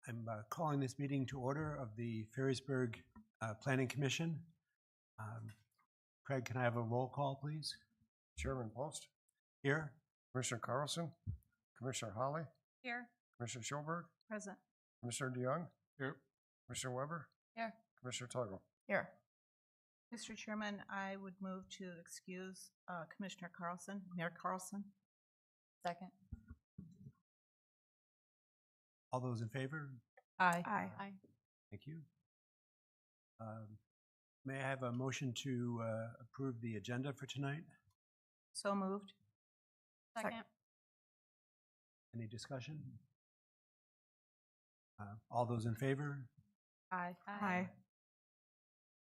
I'm calling this meeting to order of the Ferrisburg Planning Commission. Craig, can I have a roll call, please? Chairman Post, Here. Commissioner Carlson, Commissioner Holly, Here. Commissioner Schulberg, Present. Commissioner DeYoung, Here. Commissioner Weber, Here. Commissioner Tuggle. Here. Mr. Chairman, I would move to excuse Commissioner Carlson, Mayor Carlson. Second. All those in favor? Aye. Aye. Thank you. May I have a motion to approve the agenda for tonight? So moved. Second. Any discussion? All those in favor? Aye. Aye.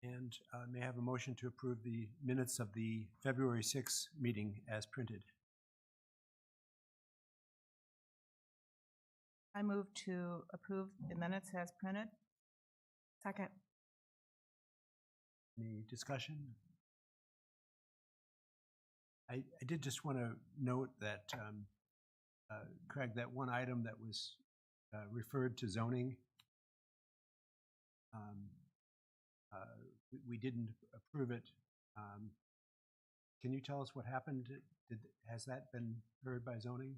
And may I have a motion to approve the minutes of the February 6th meeting as printed? I move to approve the minutes as printed. Second. Any discussion? I did just want to note that, Craig, that one item that was referred to zoning, we didn't approve it. Can you tell us what happened? Has that been heard by zoning?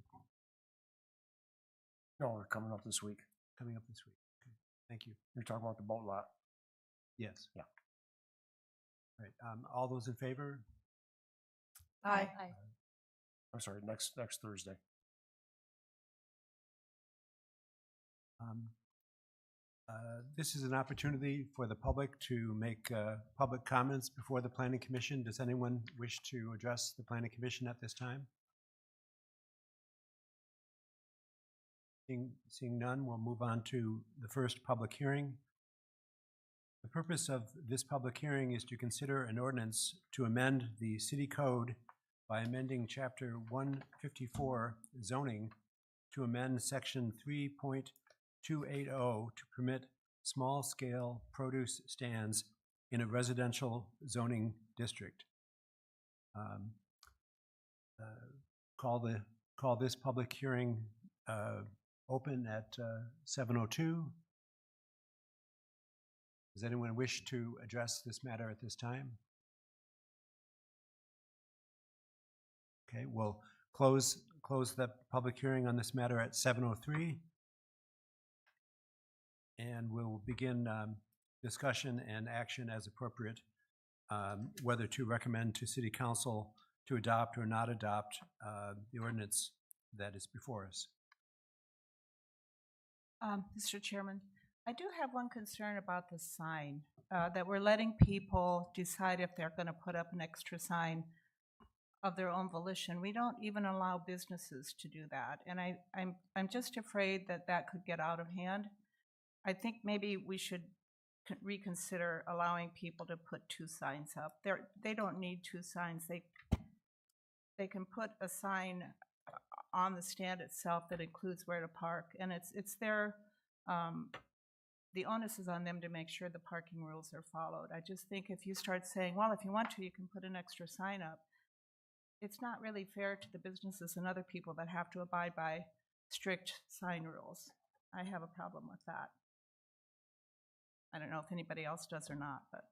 No, we're coming up this week. Coming up this week. Okay. Thank you. You're talking about the boat lot. Yes. Yeah. All right. All those in favor? Aye. I'm sorry, next Thursday. This is an opportunity for the public to make public comments before the Planning Commission. Does anyone wish to address the Planning Commission at this time? Seeing none, we'll move on to the first public hearing. The purpose of this public hearing is to consider an ordinance to amend the city code by amending Chapter 154 zoning to amend Section 3.280 to permit small-scale produce stands in a residential zoning district. Call this public hearing open at 7:02. Does anyone wish to address this matter at this time? Okay, we'll close the public hearing on this matter at 7:03. And we'll begin discussion and action as appropriate, whether to recommend to City Council to adopt or not adopt the ordinance that is before us. Mr. Chairman, I do have one concern about the sign, that we're letting people decide if they're going to put up an extra sign of their own volition. We don't even allow businesses to do that, and I'm just afraid that that could get out of hand. I think maybe we should reconsider allowing people to put 2 signs up. They don't need 2 signs. They can put a sign on the stand itself that includes where to park, and it's their, the onus is on them to make sure the parking rules are followed. I just think if you start saying, well, if you want to, you can put an extra sign up, it's not really fair to the businesses and other people that have to abide by strict sign rules. I have a problem with that. I don't know if anybody else does or not, but.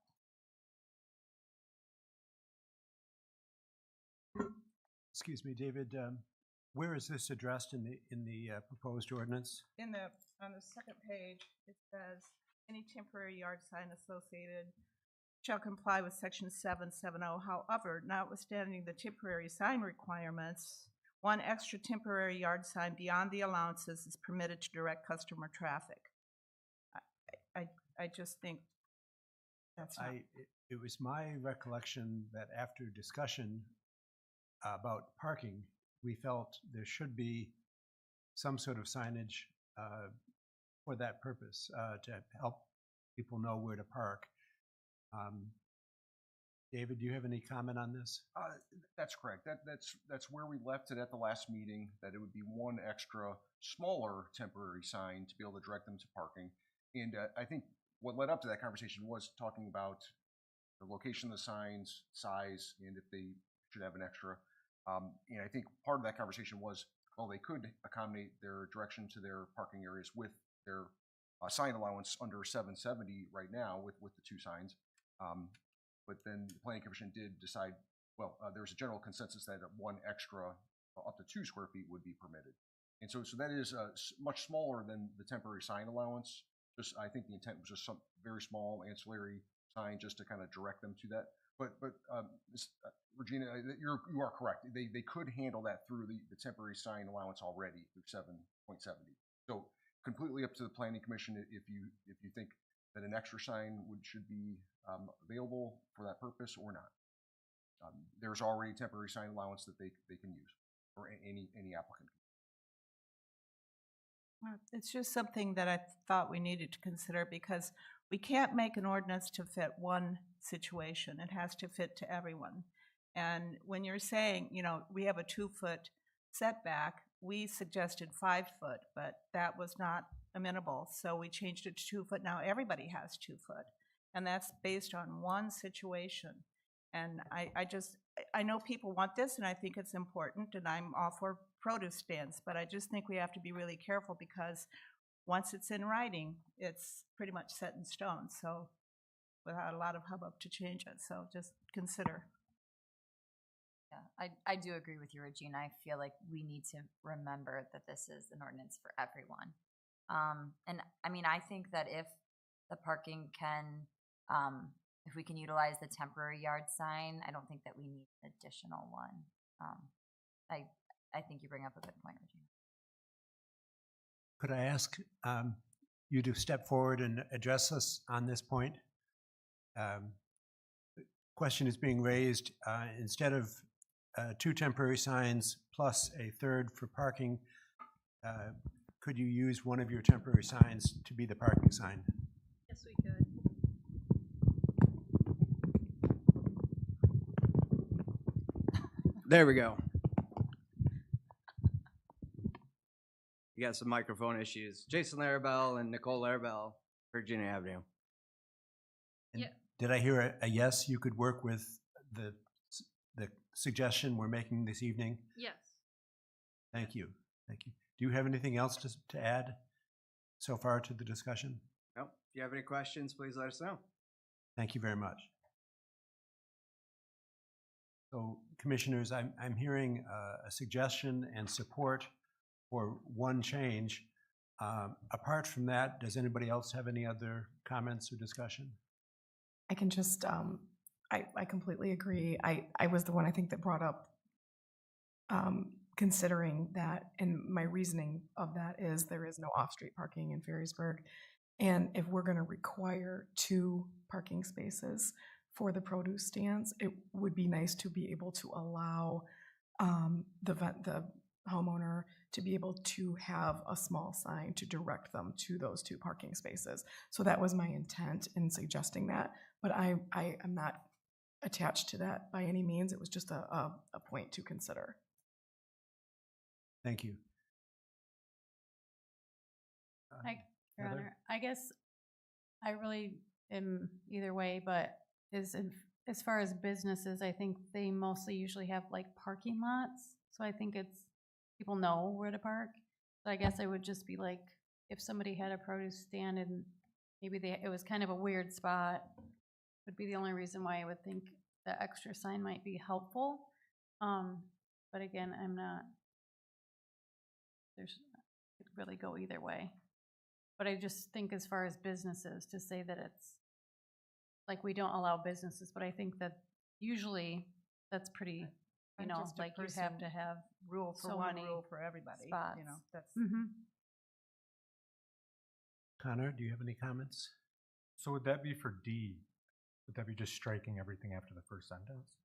Excuse me, David, where is this addressed in the proposed ordinance? On the second page, it says, any temporary yard sign associated shall comply with section 770. However, notwithstanding the temporary sign requirements, 1 extra temporary yard sign beyond the allowances is permitted to direct customer traffic. I just think that's not. It was my recollection that after discussion about parking, we felt there should be some sort of signage for that purpose, to help people know where to park. David, do you have any comment on this? That's correct. That's where we left it at the last meeting, that it would be one extra smaller temporary sign to be able to direct them to parking. And I think what led up to that conversation was talking about the location of the signs, size, and if they should have an extra. And I think part of that conversation was, well, they could accommodate their direction to their parking areas with their sign allowance under 770 right now with the two signs. But then the planning commission did decide, well, there was a general consensus that one extra up to 2 square feet would be permitted. And so that is much smaller than the temporary sign allowance. Just, I think the intent was just some very small ancillary sign just to kind of direct them to that. But Regina, you are correct. They could handle that through the temporary sign allowance already through 7.70. So completely up to the planning commission if you think that an extra sign should be available for that purpose or not. There's already temporary sign allowance that they can use, or any applicant. It's just something that I thought we needed to consider, because we can't make an ordinance to fit one situation. It has to fit to everyone. And when you're saying, you know, we have a 2-foot setback, we suggested 5 foot, but that was not amenable. So we changed it to 2 foot. Now everybody has 2 foot. And that's based on one situation. And I know people want this, and I think it's important, and I'm all for produce stands, but I just think we have to be really careful, because once it's in writing, it's pretty much set in stone. So without a lot of hubbub to change it. So just consider. Yeah, I do agree with you, Regina. I feel like we need to remember that this is an ordinance for everyone. And I mean, I think that if the parking can, if we can utilize the temporary yard sign, I don't think that we need an additional one. I think you bring up a good point, Regina. Could I ask you to step forward and address us on this point? The question is being raised, instead of 2 temporary signs plus a third for parking, could you use one of your temporary signs to be the parking sign? Yes, we could. There we go. You got some microphone issues. Jason Larabelle and Nicole Larabelle, Virginia Avenue. And Yeah. did I hear a yes, you could work with the suggestion we're making this evening? Yes. Thank you. Thank you. Do you have anything else to add so far to the discussion? Nope. If you have any questions, please let us know. Thank you very much. So, commissioners, I'm hearing a suggestion and support for one change. Apart from that, does anybody else have any other comments or discussion? I can just, I completely agree. I was the one, I think, that brought up considering that, and my reasoning of that is there is no off-street parking in Ferrysburg. And if we're gonna require 2 parking spaces for the produce stands, it would be nice to be able to allow the homeowner to be able to have a small sign to direct them to those 2 parking spaces. So that was my intent in suggesting that, but I am not attached to that by any means. It was just a point to consider. Thank you. Your Heather? Honor, I guess I really am either way, but as far as businesses, I think they mostly usually have like parking lots. So I think people know where to park. So I guess I would just be like, if somebody had a produce stand and maybe it was kind of a weird spot, would be the only reason why I would think the extra sign might be helpful. But again, it could really go either way. But I just think as far as businesses, to say that it's like we don't allow businesses, but I think that usually that's pretty, And just a like you have to have rule for so one, many rule for everybody. spots. You know, that's. Connor, do you have any comments? So would that be for D? Would that be just striking everything after the first sentence?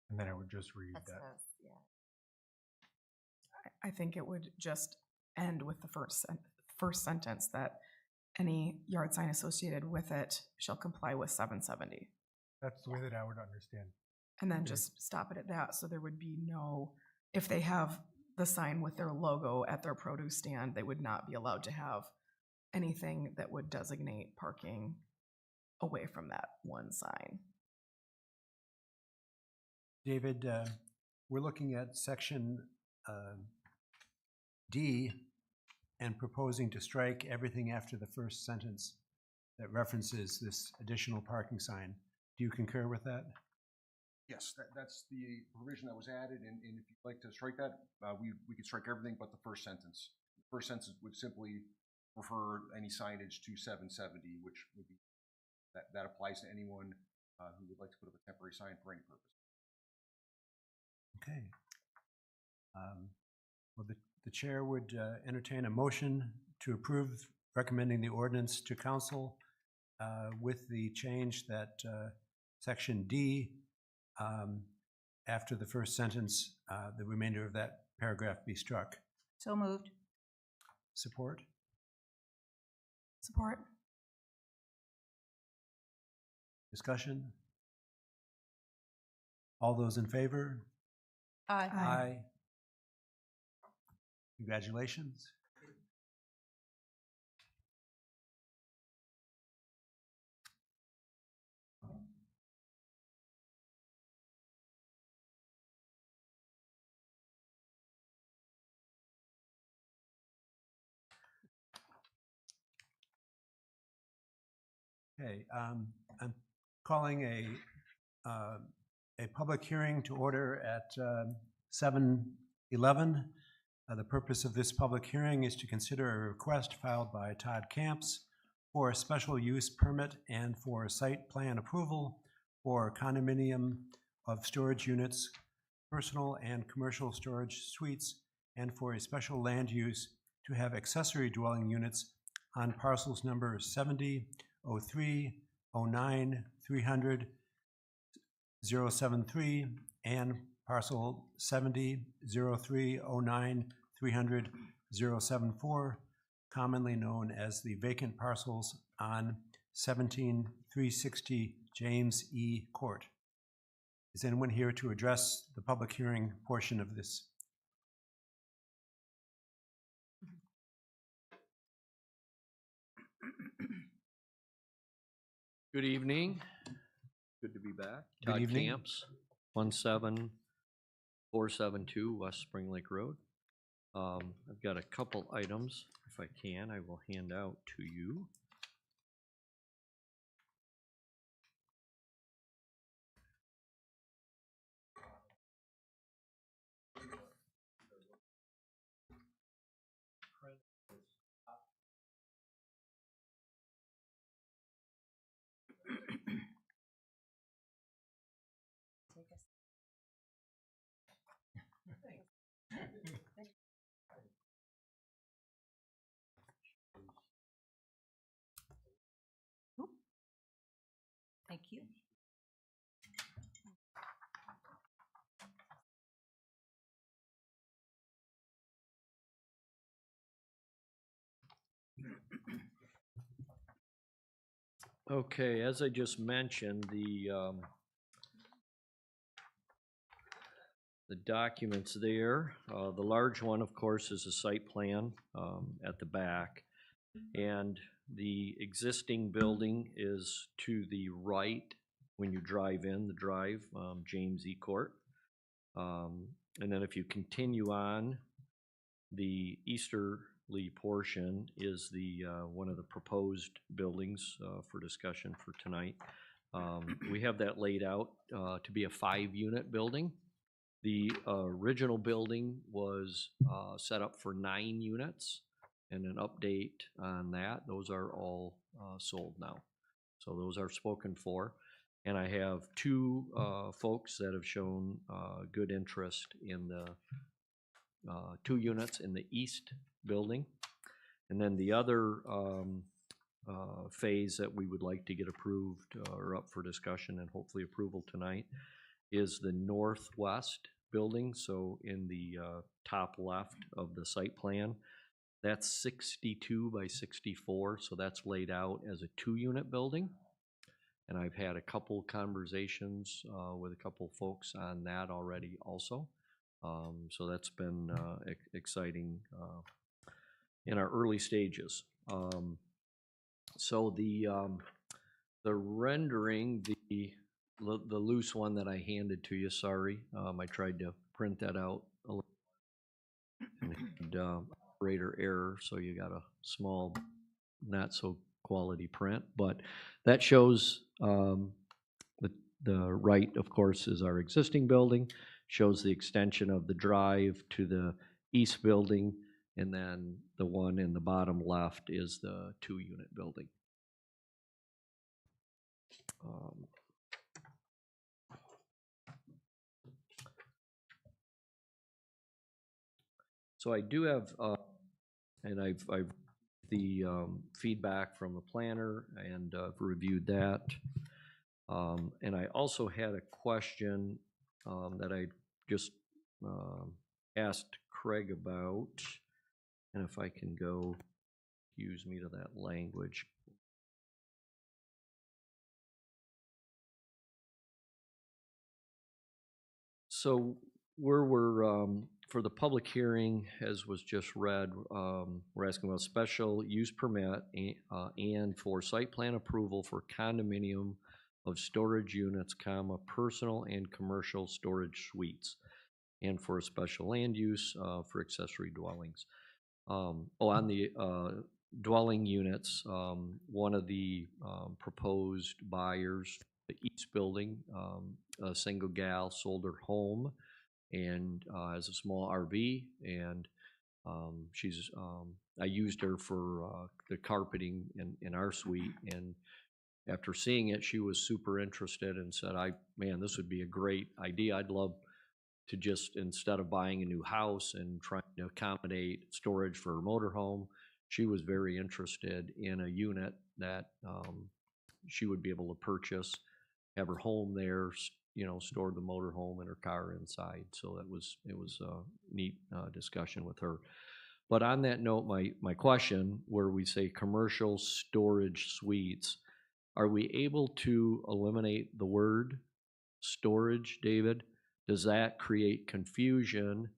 And then it would just read That's that. yeah. I think it would just end with the first sentence that any yard sign associated with it shall comply with 770. That's the way that I would understand. And then Okay. just stop it at that, so there would be no, if they have the sign with their logo at their produce stand, they would not be allowed to have anything that would designate parking away from that one sign. David, we're looking at section D and proposing to strike everything after the first sentence that references this additional parking sign. Do you concur with that? Yes, that's the provision that was added, and if you'd like to strike that, we could strike everything but the first sentence. The first sentence would simply refer any signage to 770, which would be, that applies to anyone who would like to put up a temporary sign for any purpose. Okay. Well, the chair would entertain a motion to approve recommending the ordinance to council with the change that section D, after the first sentence, the remainder of that paragraph be struck. So moved. Support? Support? Discussion? All those in favor? Aye. Aye. Congratulations. Okay, I'm calling a public hearing to order at 7:11. The purpose of this public hearing is to consider a request filed by Todd Camps for a special use permit and for site plan approval for a condominium of storage units, personal and commercial storage suites, and for a special land use to have accessory dwelling units on parcels number 70, 03, 09, 300, 073, and parcel 70, 03, 09, 300, 074, commonly known as the vacant parcels on 17360 James E. Court. Is anyone here to address the public hearing portion of this? Good evening. Good to be back. Good Todd evening. Camps, 17472 West Spring Lake Road. I've got a couple items. If I can, I will hand out to you. Thank you. Okay, as I just mentioned, the documents there, the large one, of course, is a site plan at the back. And the existing building is to the right when you drive in the drive, James E. Court. And then if you continue on, the easterly portion is the one of the proposed buildings for discussion for tonight. We have that laid out to be a 5-unit building. The original building was set up for 9 units, and an update on that. Those are all sold now. So those are spoken for. And I have 2 folks that have shown good interest in the 2 units in the east building. And then the other phase that we would like to get approved or up for discussion and hopefully approval tonight is the northwest building, so in the top left of the site plan. That's 62 by 64, so that's laid out as a 2-unit building. And I've had a couple conversations with a couple folks on that already also. So that's been exciting in our early stages. So the rendering, the loose one that I handed to you, sorry, I tried to print that out a little. And, operator error, so you got a small, not so quality print, but that shows the right, of course, is our existing building, shows the extension of the drive to the east building, and then the one in the bottom left is the 2-unit building. So I do have, and I've the feedback from the planner, and reviewed that. And I also had a question that I just asked Craig about, and if I can go, use me to that language. So where we're, for the public hearing, as was just read, we're asking about special use permit and for site plan approval for condominium of storage units, personal and commercial storage suites, and for a special land use for accessory dwellings. On the dwelling units, one of the proposed buyers, the east building, a single gal sold her home and has a small RV, and she's I used her for the carpeting in our suite, and after seeing it, she was super interested and said, man, this would be a great idea. I'd love to just, instead of buying a new house and trying to accommodate storage for her motorhome, she was very interested in a unit that she would be able to purchase, have her home there, store the motorhome and her car inside. So it was a neat discussion with her. But on that note, my question, where we say commercial storage suites, are we able to eliminate the word storage, David? Does that create confusion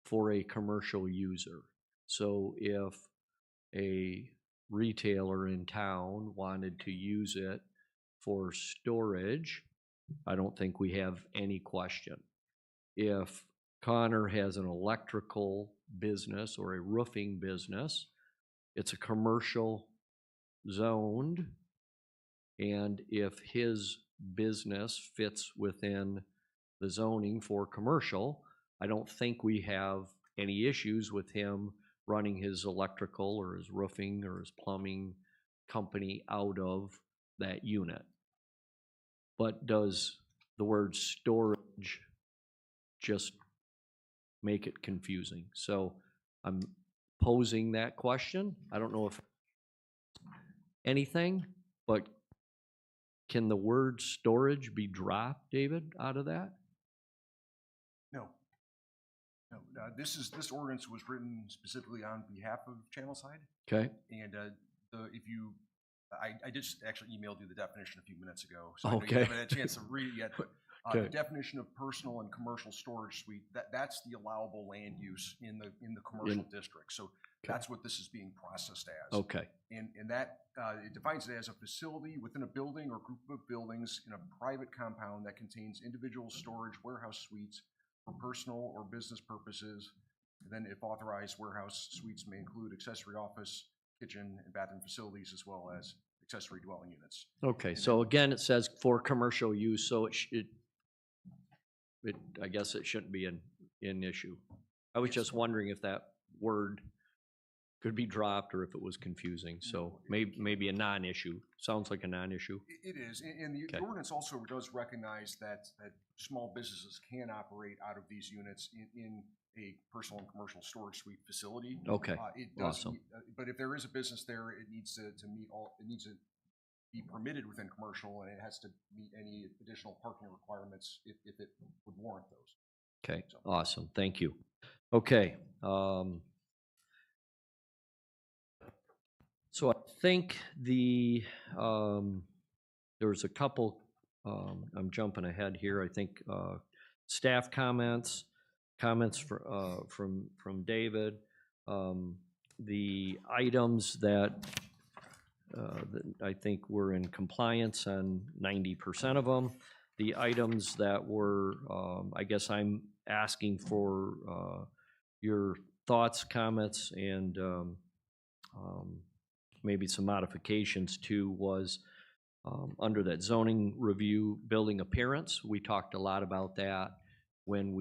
for a commercial user? So if a retailer in town wanted to use it for storage, I don't think we have any question. If Connor has an electrical business or a roofing business, it's a commercial zoned, and if his business fits within the zoning for commercial, I don't think we have any issues with him running his electrical or his roofing or his plumbing company out of that unit. But does the word storage just make it confusing? So I'm posing that question. I don't know if anything, but can the word storage be dropped, David, out of that? No. This ordinance was written specifically on behalf of Channelside. Okay. And I just actually emailed you the definition a few minutes ago, so I know Okay. you haven't had a chance to read it yet. But Okay. the definition of personal and commercial storage suite, that's the allowable land use in the commercial district. So that's what this is being processed as. Okay. And that it defines it as a facility within a building or group of buildings in a private compound that contains individual storage warehouse suites for personal or business purposes. And then, if authorized, warehouse suites may include accessory office, kitchen, and bathroom facilities, as well as accessory dwelling units. Okay. So again, it says for commercial use, so I guess it shouldn't be an issue. I was just wondering if that word could be dropped or if it was confusing. So maybe a non-issue. Sounds like a non-issue. It is, and the ordinance also does recognize that small businesses can operate out of these units in a personal and commercial storage suite facility. Okay, It does, awesome. But if there is a business there, it needs to meet all. It needs to be permitted within commercial, and it has to meet any additional parking requirements if it would warrant those. Okay, awesome, thank you. Okay, so I think there was a couple, I'm jumping ahead here, I think, staff comments from David. The items that I think were in compliance on 90% of them. The items that were, I guess I'm asking for your thoughts, comments, and maybe some modifications to was under that zoning review building appearance. We talked a lot about that when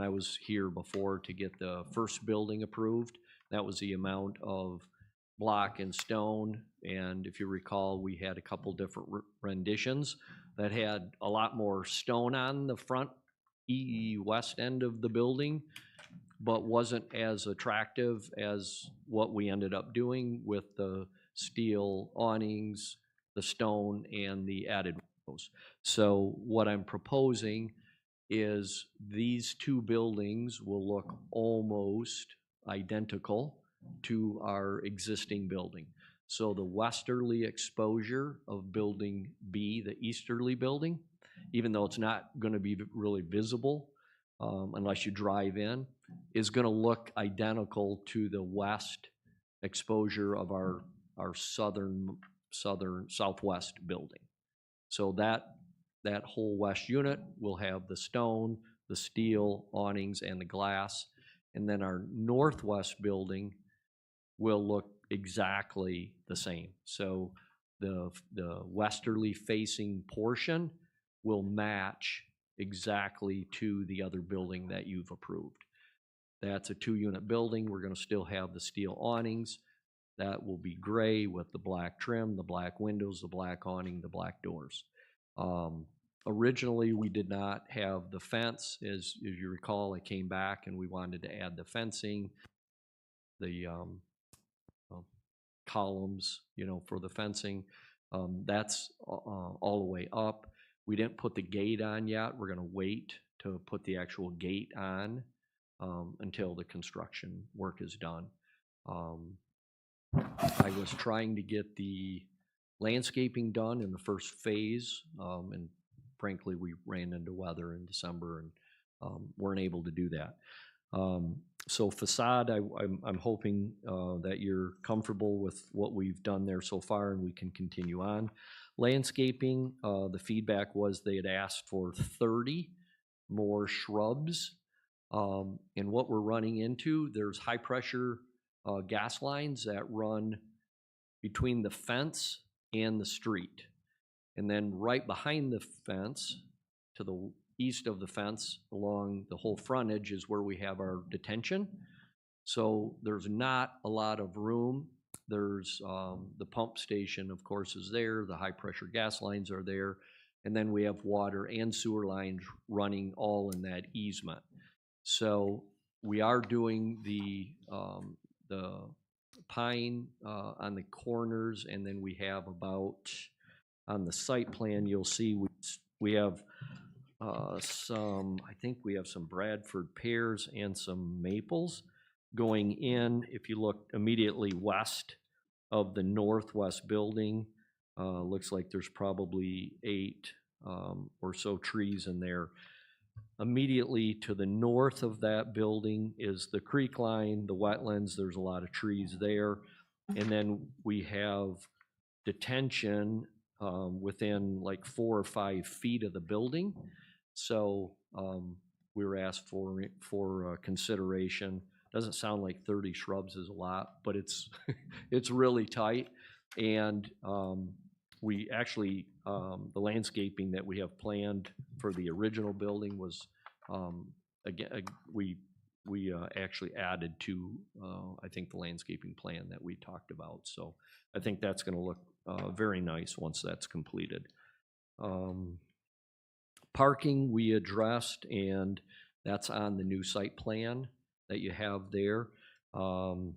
I was here before to get the first building approved. That was the amount of block and stone, and if you recall, we had a couple different renditions that had a lot more stone on the front west end of the building, but wasn't as attractive as what we ended up doing with the steel awnings, the stone, and the added windows. So what I'm proposing is these two buildings will look almost identical to our existing building. So the westerly exposure of building B, the easterly building, even though it's not going to be really visible unless you drive in, is going to look identical to the west exposure of our southwest building. So that whole west unit will have the stone, the steel awnings, and the glass. And then our northwest building will look exactly the same. So the westerly facing portion will match exactly to the other building that you've approved. That's a 2-unit building. We're going to still have the steel awnings. That will be gray with the black trim, the black windows, the black awning, the black doors. Originally, we did not have the fence. As you recall, I came back and we wanted to add the fencing, the columns, for the fencing. That's all the way up. We didn't put the gate on yet. We're going to wait to put the actual gate on until the construction work is done. I was trying to get the landscaping done in the first phase, and frankly, we ran into weather in December and weren't able to do that. So facade, I'm hoping that you're comfortable with what we've done there so far and we can continue on. Landscaping, the feedback was they had asked for 30 more shrubs. And what we're running into, there's high pressure gas lines that run between the fence and the street. And then right behind the fence, to the east of the fence, along the whole frontage is where we have our detention. So there's not a lot of room. There's the pump station, of course, is there. The high pressure gas lines are there. And then we have water and sewer lines running all in that easement. So we are doing the pine on the corners, and then we have about, on the site plan, you'll see we have I think we have some Bradford pears and some maples going in. If you look immediately west of the northwest building, looks like there's probably 8 or so trees in there. Immediately to the north of that building is the creek line, the wetlands. There's a lot of trees there. And then we have detention within like 4 or 5 feet of the building. So we were asked for consideration. Doesn't sound like 30 shrubs is a lot, but it's it's really tight. And we actually, the landscaping that we have planned for the original building was, again, we actually added to, I think, the landscaping plan that we talked about. So I think that's going to look very nice once that's completed. Parking we addressed, and that's on the new site plan that you have there. And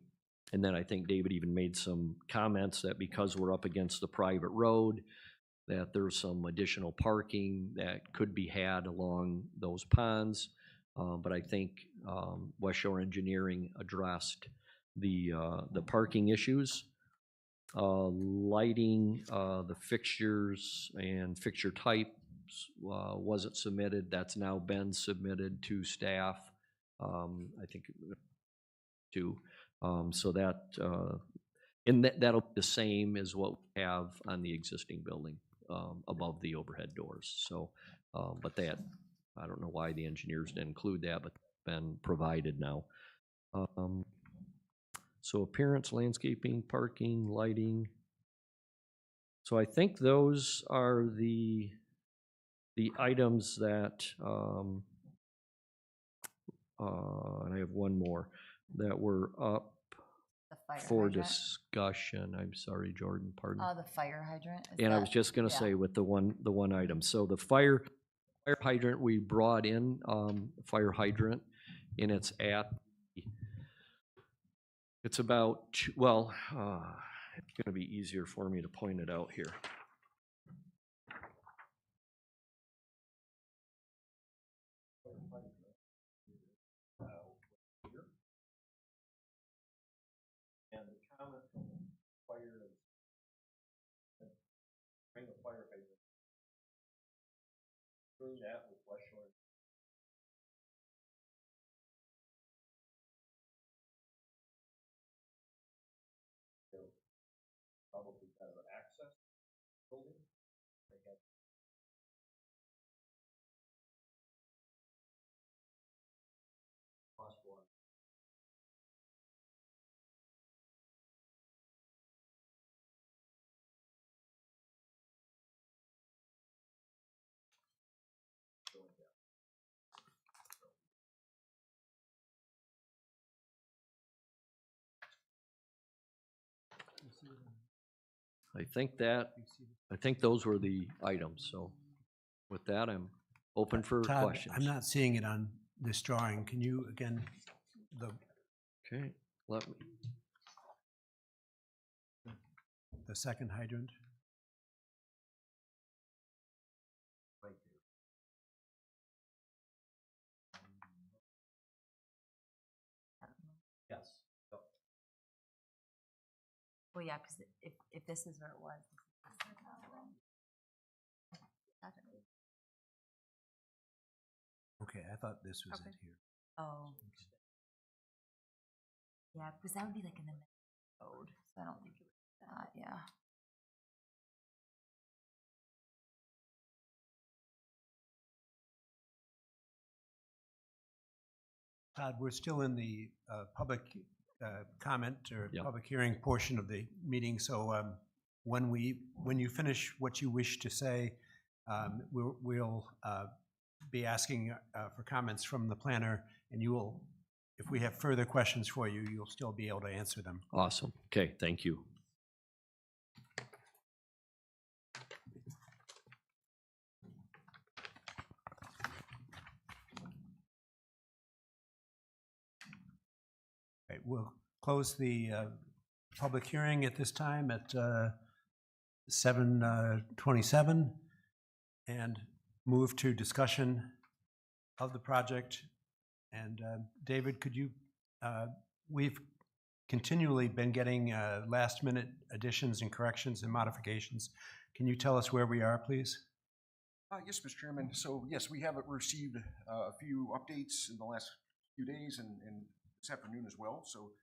then I think David even made some comments that because we're up against the private road, that there's some additional parking that could be had along those ponds. But I think West Shore Engineering addressed the parking issues. Lighting, the fixtures and fixture types wasn't submitted. That's now been submitted to staff. I think to, so that, and that'll be the same as what we have on the existing building, above the overhead doors. So, but that, I don't know why the engineers didn't include that, but been provided now. So appearance, landscaping, parking, lighting. So I think those are the items that, and I have one more, that were up The fire for hydrant. discussion. I'm sorry, Jordan, pardon. The fire hydrant. Is And I that- was just gonna yeah. say with the one item, so the fire hydrant, we brought in, fire hydrant, and it's about, well, it's gonna be easier for me to point it out here. And the comment from fire is, bring the fire hydrant. Doing that with West Shore. Probably better access building. Possible. I think those were the items, so with that, I'm open for Todd, questions. I'm not seeing it on this drawing. Can you, again, Okay, let me, the second hydrant? yes. Well, yeah, because if this is where it was. Okay, I thought this was Okay. it here. Oh. Yeah, because that would be like in the next code, so I don't think it would be that, yeah. Todd, we're still in the public comment or Yep. public hearing portion of the meeting, so when you finish what you wish to say, we'll be asking for comments from the planner, and you will, if we have further questions for you, you'll still be able to answer them. Awesome. Okay, thank you. Okay, we'll close the public hearing at this time at 7:27 and move to discussion of the project. And David, could you, we've continually been getting last-minute additions and corrections and modifications. Can you tell us where we are, please? Yes, Mr. Chairman. So yes, we have received a few updates in the last few days and this afternoon as well. So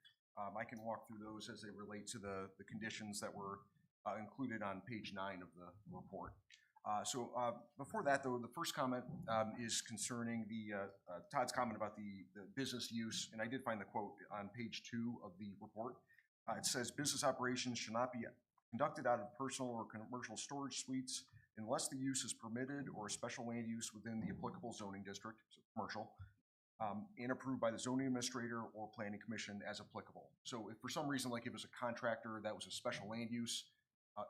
I can walk through those as they relate to the conditions that were included on page 9 of the report. So before that, though, the first comment is concerning Todd's comment about the business use, and I did find the quote on page 2 of the report. It says, "Business operations should not be conducted out of personal or commercial storage suites unless the use is permitted or a special land use within the applicable zoning district," so commercial, and approved by the zoning administrator or planning commission as applicable. So if for some reason, like if it was a contractor that was a special land use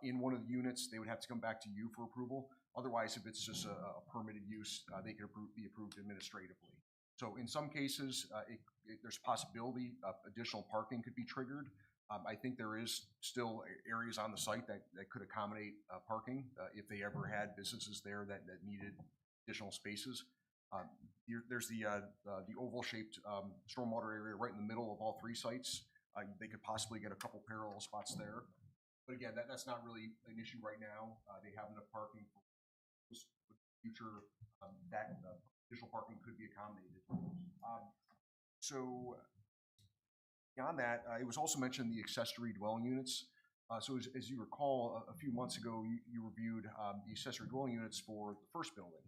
in one of the units, they would have to come back to you for approval. Otherwise, if it's just a permitted use, they can be approved administratively. So in some cases, there's a possibility of additional parking could be triggered. I think there is still areas on the site that could accommodate parking if they ever had businesses there that needed additional spaces. There's the oval-shaped stormwater area right in the middle of all three sites. They could possibly get a couple parallel spots there. But again, that's not really an issue right now. They have enough parking for future, that additional parking could be accommodated. So beyond that, it was also mentioned the accessory dwelling units. So as you recall, a few months ago, you reviewed the accessory dwelling units for the first building.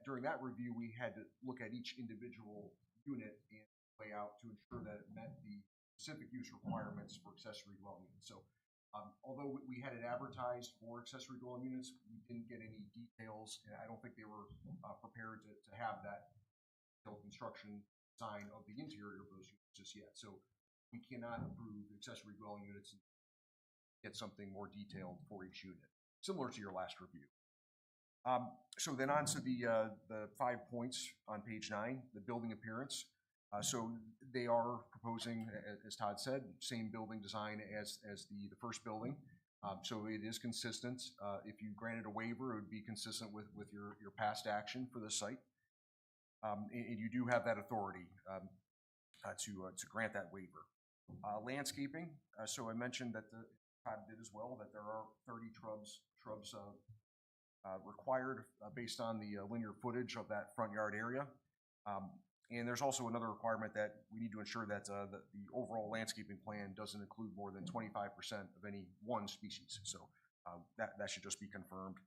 During that review, we had to look at each individual unit and lay out to ensure that it met the specific use requirements for accessory dwelling units. So although we had it advertised for accessory dwelling units, we didn't get any details, and I don't think they were prepared to have that detailed construction design of the interior of those units just yet. So we cannot approve accessory dwelling units and get something more detailed for each unit, similar to your last review. So then on to the 5 points on page 9, the building appearance. So they are proposing, as Todd said, same building design as the first building. So it is consistent. If you granted a waiver, it would be consistent with your past action for the site. And you do have that authority to grant that waiver. Landscaping. So I mentioned that Todd did as well, that there are 30 shrubs required based on the linear footage of that front yard area. And there's also another requirement that we need to ensure that the overall landscaping plan doesn't include more than 25% of any one species. So that should just be confirmed.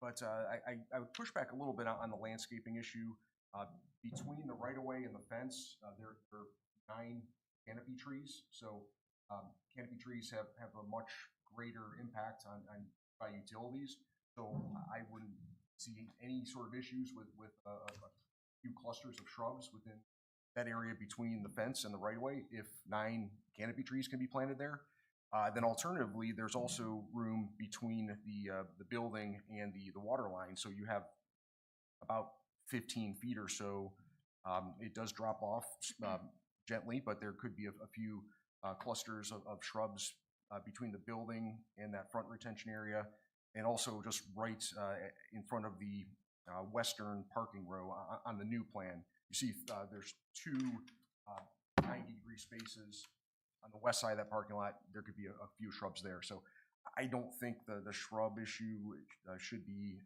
But I would push back a little bit on the landscaping issue. Between the right-of-way and the fence, there are 9 canopy trees. So canopy trees have a much greater impact by utilities. So I wouldn't see any sort of issues with a few clusters of shrubs within that area between the fence and the right-of-way if 9 canopy trees can be planted there. Then alternatively, there's also room between the building and the water line. So you have about 15 feet or so. It does drop off gently, but there could be a few clusters of shrubs between the building and that front retention area, and also just right in front of the western parking row on the new plan. You see there's 2 90-degree spaces on the west side of that parking lot. There could be a few shrubs there. So I don't think the shrub issue should be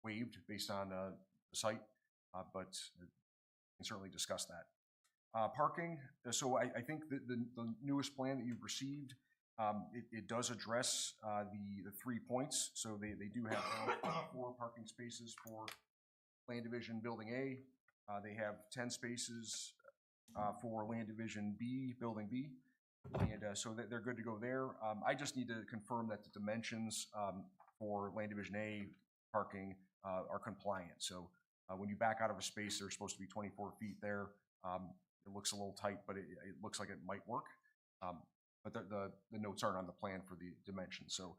waived based on the site, but we can certainly discuss that. Parking, so I think the newest plan that you've received, it does address the 3 points. So they do have 4 parking spaces for Land Division Building A. They have 10 spaces for Land Division B, Building B. And so they're good to go there. I just need to confirm that the dimensions for Land Division A parking are compliant. So when you back out of a space, there's supposed to be 24 feet there. It looks a little tight, but it looks like it might work. But the notes aren't on the plan for the dimensions. So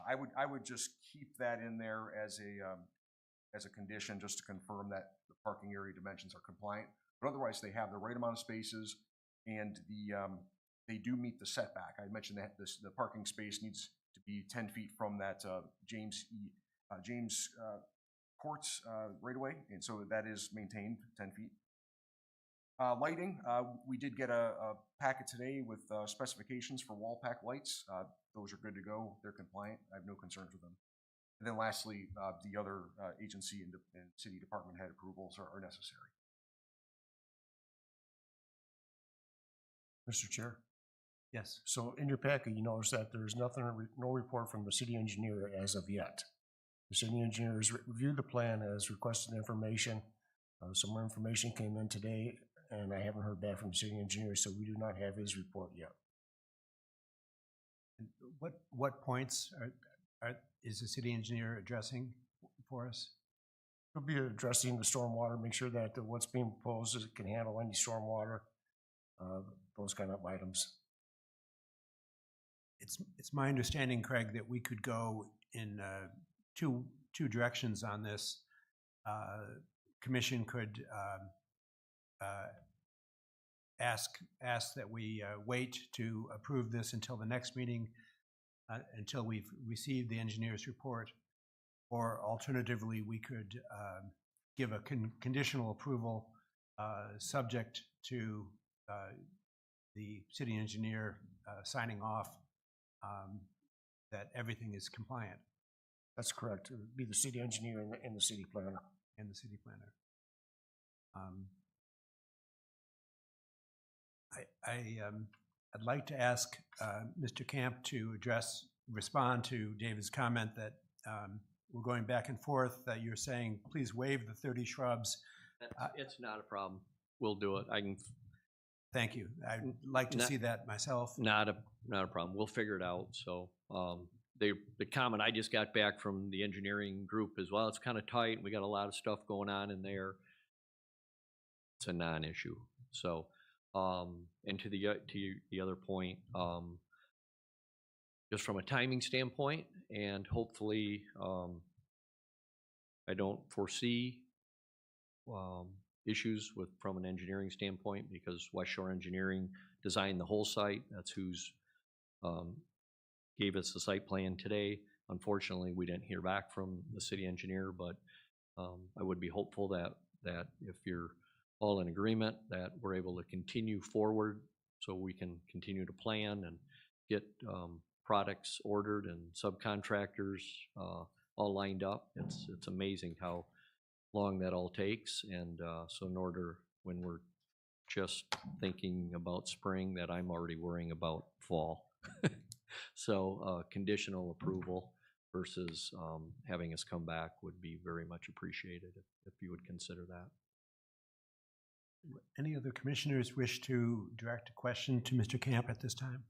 I would just keep that in there as a condition, just to confirm that the parking area dimensions are compliant. But otherwise, they have the right amount of spaces, and they do meet the setback. I mentioned that the parking space needs to be 10 feet from that James Courts right away, and so that is maintained 10 feet. Lighting, we did get a packet today with specifications for wall pack lights. Those are good to go. They're compliant. I have no concerns with them. And then lastly, the other agency and city department head approvals are necessary. Mr. Chair. Yes. So in your packet, you notice that there's no report from the city engineer as of yet. The city engineer has reviewed the plan, has requested information. Some more information came in today, and I haven't heard back from the city engineer, so we do not have his report yet. And what points is the city engineer addressing for us? We'll be addressing the stormwater, make sure that what's being proposed is it can handle any stormwater, those kind of items. It's my understanding, Craig, that we could go in two directions on this. Commission could ask that we wait to approve this until the next meeting, until we've received the engineer's report, or alternatively, we could give a conditional approval subject to the city engineer signing off that everything is compliant. That's correct. It would be the city engineer and the city planner. And the city planner. I'd like to ask Mr. Camp to respond to David's comment that we're going back and forth, that you're saying, please waive the 30 shrubs. It's not a problem. We'll do it. I can. Thank you. I'd like to see that myself. Not a problem. We'll figure it out. So, the comment I just got back from the engineering group as well, it's kind of tight. We got a lot of stuff going on in there. It's a non-issue. So, and to the other point, just from a timing standpoint, and hopefully, I don't foresee issues from an engineering standpoint, because West Shore Engineering designed the whole site. That's who's gave us the site plan today. Unfortunately, we didn't hear back from the city engineer, but I would be hopeful that if you're all in agreement, that we're able to continue forward so we can continue to plan and get products ordered and subcontractors all lined up. It's amazing how long that all takes, and so in order, when we're just thinking about spring, that I'm already worrying about fall. So conditional approval versus having us come back would be very much appreciated if you would consider that. Any other commissioners wish to direct a question to Mr. Camp at this time?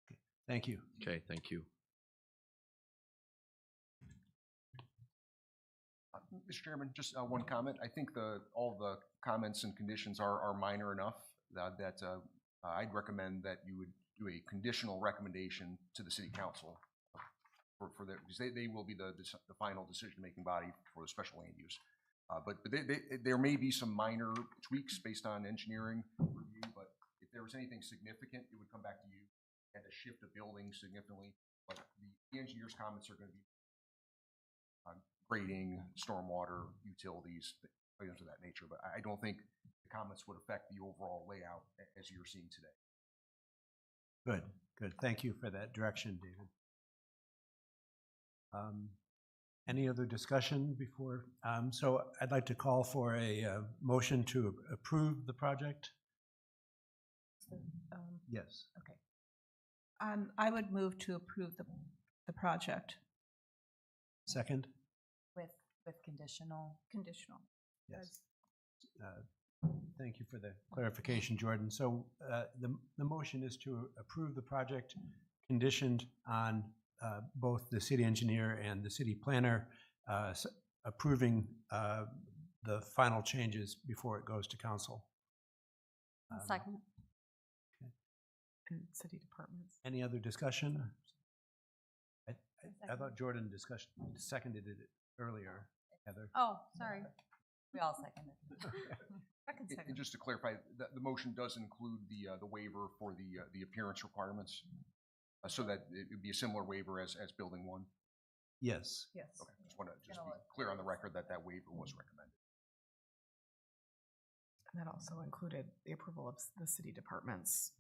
Okay, thank you. Okay, thank you. Mr. Chairman, just one comment. I think all the comments and conditions are minor enough that I'd recommend that you would do a conditional recommendation to the city council for that, because they will be the final decision-making body for the special land use. But there may be some minor tweaks based on engineering review, but if there was anything significant, it would come back to you and to shift the building significantly. But the engineer's comments are going to be grading, stormwater, utilities, items of that nature. But I don't think the comments would affect the overall layout as you're seeing today. Good, good. Thank you for that direction, David. Any other discussion before? So I'd like to call for a motion to approve the project. Yes. Okay. I would move to approve the project. Second? With conditional. Conditional. Yes. Thank you for the clarification, Jordan. So the motion is to approve the project conditioned on both the city engineer and the city planner approving the final changes before it goes to council. Second. Okay. And city departments. Any other discussion? I thought Jordan seconded it earlier, Heather. Oh, sorry. We all seconded. And just to clarify, the motion does include the waiver for the appearance requirements, so that it would be a similar waiver as building one. Yes. Yes. Okay, just want to be clear on the record that waiver was recommended. And that also included the approval of the city departments.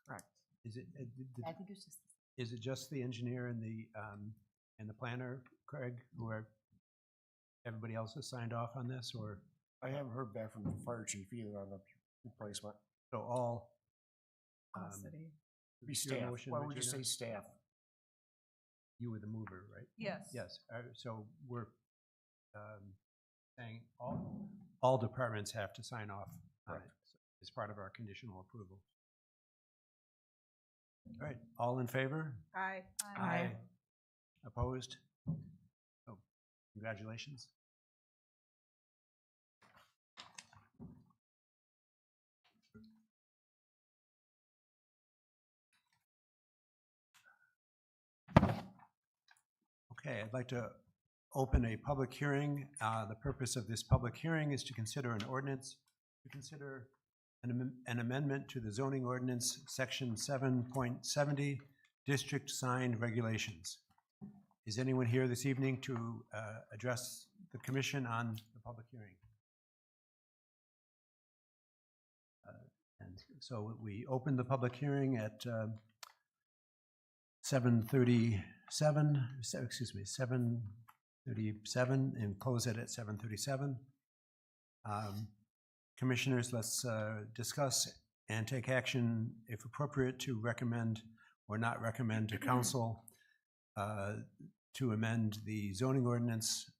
Correct. Is it? I think it's just. Is it just the engineer and the planner, Craig, who are? Everybody else has signed off on this, or? I haven't heard back from the fire chief either on the replacement. So all. City. Be staff. Why would you say staff? You were the mover, right? Yes. Yes. So we're saying all departments have to sign off on it as part of our conditional approval. All right. All in favor? Aye. Aye. Opposed? Oh, congratulations. Okay, I'd like to open a public hearing. The purpose of this public hearing is to consider an ordinance, to consider an amendment to the zoning ordinance, section 7.70, district sign regulations. Is anyone here this evening to address the commission on the public hearing? And so we open the public hearing at 7:37 and close it at 7:37. Commissioners, let's discuss and take action, if appropriate, to recommend or not recommend to council to amend the zoning ordinance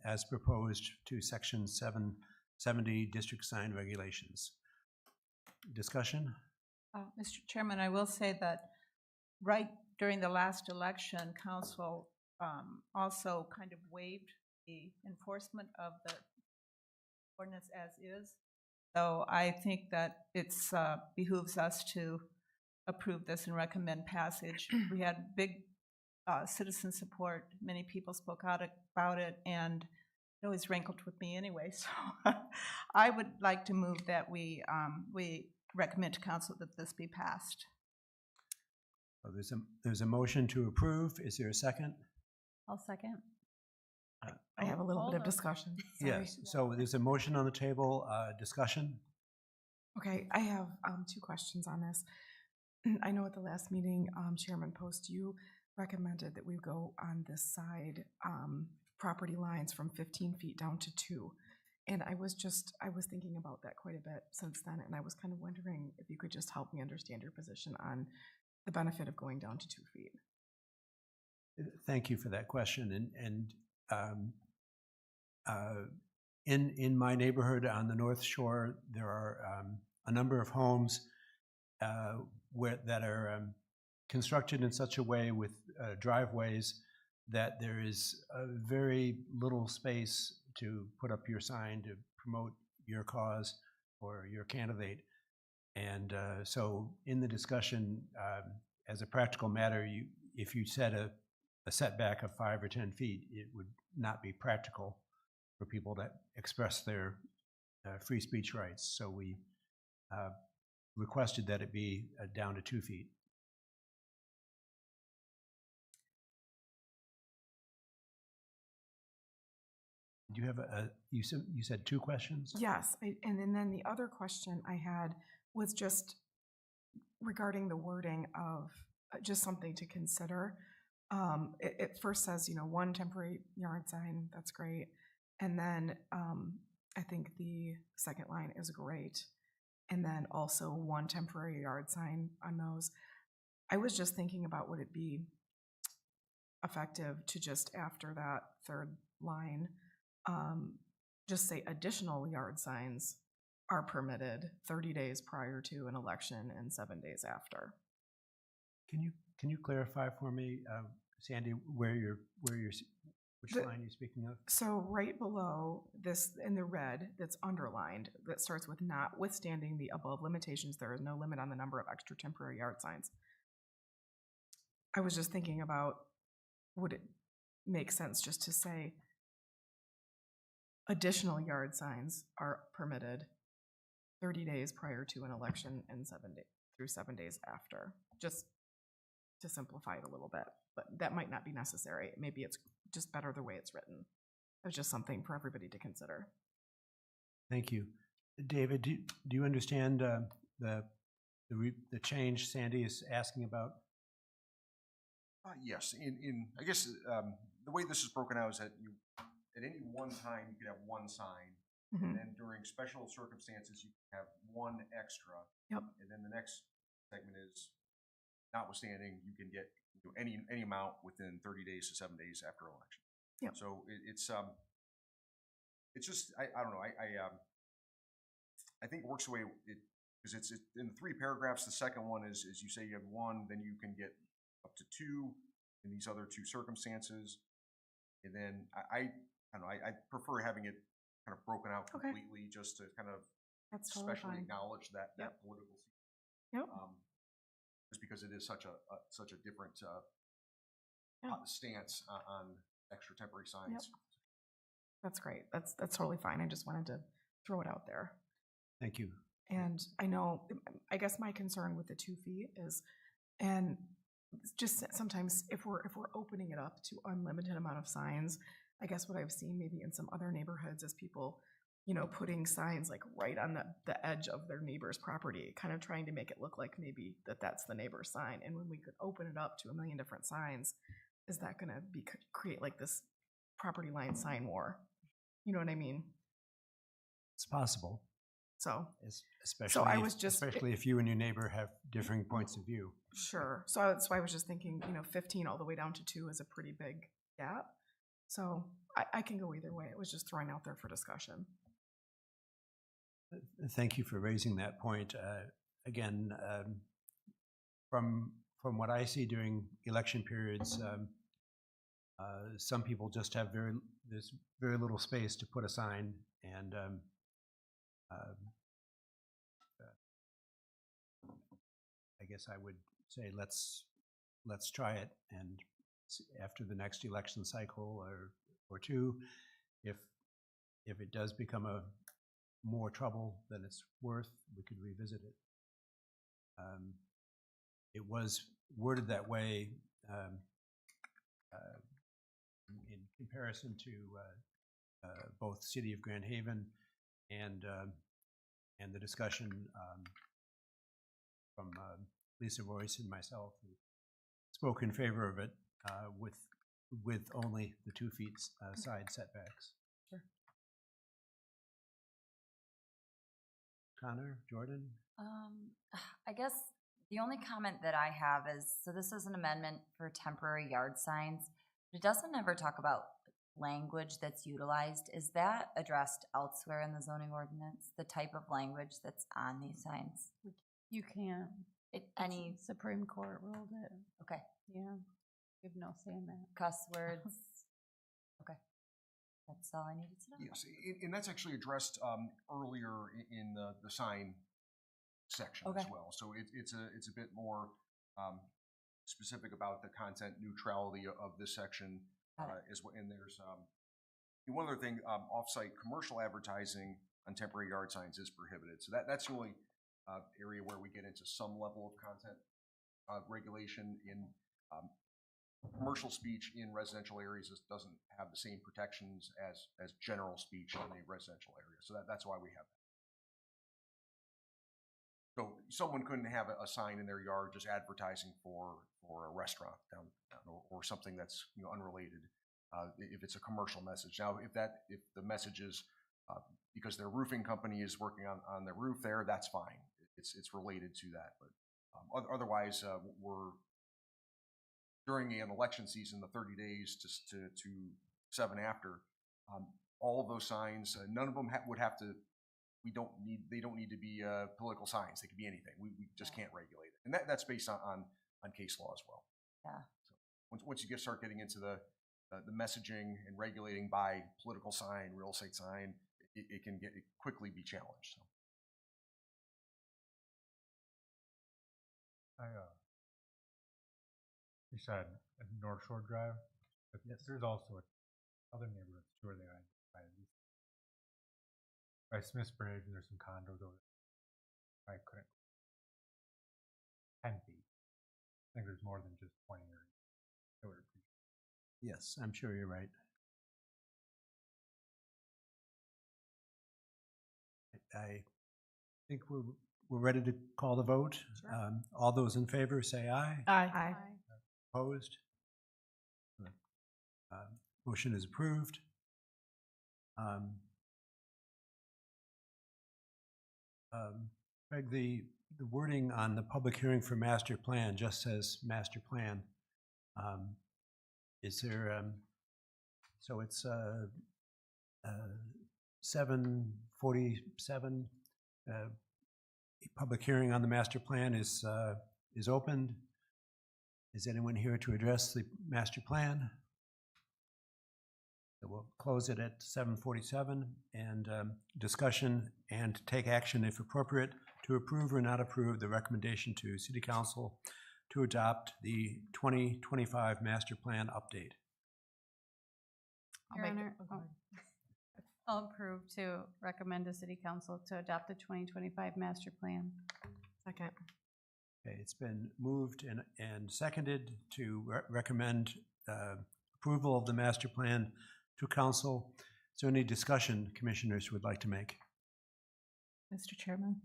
as proposed to section 770 district sign regulations. Discussion? Mr. Chairman, I will say that right during the last election, council also kind of waived the enforcement of the ordinance as is. So I think that it's behooves us to approve this and recommend passage. We had big citizen support. Many people spoke out about it, and it always rankled with me anyway. So I would like to move that we recommend to council that this be passed. So there's a motion to approve. Is there a second? I'll second. I have a little bit of discussion. Sorry. Yes. So there's a motion on the table. Discussion. Okay, I have 2 questions on this. I know at the last meeting, Chairman Post, you recommended that we go on this side property lines from 15 feet down to 2. And I was thinking about that quite a bit since then, and I was kind of wondering if you could just help me understand your position on the benefit of going down to 2 feet. Thank you for that question. In my neighborhood on the North Shore, there are a number of homes that are constructed in such a way with driveways that there is very little space to put up your sign to promote your cause or your candidate. And so in the discussion, as a practical matter, if you set a setback of 5 or 10 feet, it would not be practical for people to express their free speech rights. So we requested that it be down to 2 feet. Do you have you said 2 questions? Yes, and then the other question I had was just regarding the wording of just something to consider. It first says, 1 temporary yard sign, that's great. And then I think the second line is great. And then also 1 temporary yard sign on those. I was just thinking about, would it be effective to just after that third line, just say additional yard signs are permitted 30 days prior to an election and 7 days after. Can you clarify for me, Sandy, which line you're speaking of? So right below this in the red that's underlined, that starts with notwithstanding the above limitations, there is no limit on the number of extra temporary yard signs. I was just thinking about, would it make sense just to say additional yard signs are permitted 30 days prior to an election and 7 days after, just to simplify it a little bit, but that might not be necessary. Maybe it's just better the way it's written. It's just something for everybody to consider. Thank you. David, do you understand the change Sandy is asking about? Yes. I guess the way this is broken out is that at any one time you could have 1 sign, and then during special circumstances you can have 1 extra. Yep. And then the next segment is notwithstanding, you can get any amount within 30 days to 7 days after election. Yep. So it's just I don't know, I think it works the way because it's in the 3 paragraphs. The second one is you say you have 1, then you can get up to 2 in these other 2 circumstances, and then I don't know, I prefer having it kind of broken out completely, just to kind of That's totally especially fine. acknowledge that political. Yep. Just because it is such a different stance on extra temporary signs. Yep. That's great. That's totally fine. I just wanted to throw it out there. Thank you. And I guess my concern with the 2 feet is, it's just sometimes if we're opening it up to unlimited amount of signs, I guess what I've seen maybe in some other neighborhoods is people, you know, putting signs like right on the edge of their neighbor's property, kind of trying to make it look like maybe that's the neighbor's sign. And when we could open it up to a million different signs, is that going to create like this property line sign war? You know what I mean? It's possible, So especially, I was just- especially if you and your neighbor have differing points of view. sure. So that's why I was just thinking, you know, 15 all the way down to 2 is a pretty big gap. So I can go either way. It was just throwing out there for discussion. Thank you for raising that point. Again, from what I see during election periods, some people just have there's very little space to put a sign, and I guess I would say let's try it, and after the next election cycle or two, if it does become more trouble than it's worth, we could revisit it. It was worded that way in comparison to both City of Grand Haven and the discussion from Lisa Royce and myself, who spoke in favor of it with only the 2 feet side setbacks. Sure. Connor, Jordan? I guess the only comment that I have is, so this is an amendment for temporary yard signs, but it doesn't ever talk about language that's utilized. Is that addressed elsewhere in the zoning ordinance, the type of language that's on these signs? You can't. Any, Supreme Court ruled it. okay, Yeah. You have no say in that. cuss words? Okay. That's all I needed to know. Yes, and that's actually addressed earlier in the sign section as Okay. well. So it's a bit more specific about the content neutrality of this section Got it. as well. And there's one other thing: off-site commercial advertising on temporary yard signs is prohibited. So that's the only area where we get into some level of content regulation. In commercial speech in residential areas doesn't have the same protections as general speech in a residential area. So that's why we have that. So someone couldn't have a sign in their yard just advertising for a restaurant down or something that's, you know, unrelated. If it's a commercial message. Now, if the message is because their roofing company is working on their roof there, that's fine. It's related to that. But otherwise, we're during an election season, the 30 days to 7 after, all of those signs, none of them would have to. They don't need to be political signs. They could be anything. We just can't regulate it, and that's based on case law as well. Yeah. So once you start getting into the messaging and regulating by political sign, real estate sign, it can quickly be challenged. So. You said at North Shore Drive, but Yes. there's also other neighborhoods too where they identify these. By Smith's Bridge, there's some condos over there. I couldn't. 10 feet. I think there's more than just 20 areas. I would appreciate. Yes, I'm sure you're right. I think we're ready to call the vote. Sure. All those in favor say aye. Aye. Opposed? Motion is approved. Greg, the wording on the public hearing for master plan just says master plan. Is there, so it's 7:47. Public hearing on the master plan is opened. Is anyone here to address the master plan? So we'll close it at 7:47, and discussion and take action if appropriate to approve or not approve the recommendation to City Council to adopt the 2025 master plan update. Your Honor, I'll approve to recommend to City Council to adopt the 2025 master plan. Second. Okay, it's been moved and seconded to recommend approval of the master plan to council. Is there any discussion commissioners would like to make? Mr. Chairman,